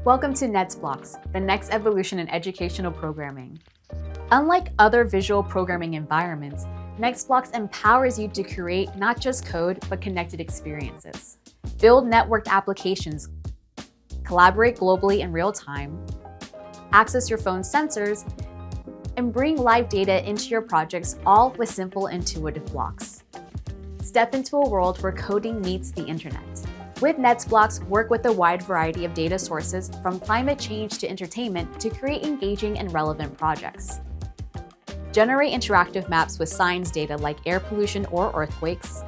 Welcome to NetsBlox, the next evolution in educational programming. Unlike other visual programming environments, NetsBlox empowers you to create not just code, but connected experiences. Build networked applications, collaborate globally in real time, access your phone's sensors, and bring live data into your projects, all with simple, intuitive blocks. Step into a world where coding meets the internet. With NetsBlox, work with a wide variety of data sources, from climate change to entertainment, to create engaging and relevant projects. Generate interactive maps with science data like air pollution or earthquakes.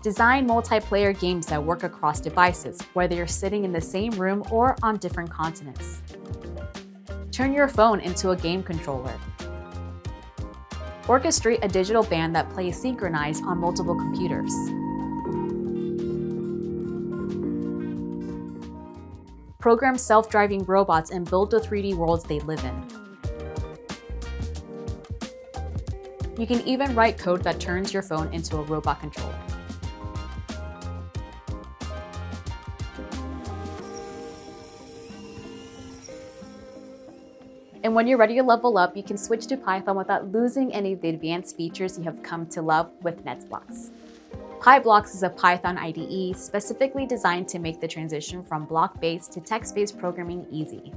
Design multiplayer games that work across devices, whether you're sitting in the same room or on different continents. Turn your phone into a game controller. Orchestrate a digital band that plays synchronized on multiple computers. Program self-driving robots and build the 3D worlds they live in. You can even write code that turns your phone into a robot controller. And when you're ready to level up, you can switch to Python without losing any of the advanced features you have come to love with NetsBlox. PyBlox is a Python IDE specifically designed to make the transition from block-based to text-based programming easy.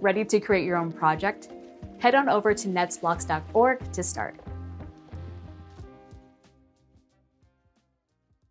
Ready to create your own project? Head on over to netsblox.org to start.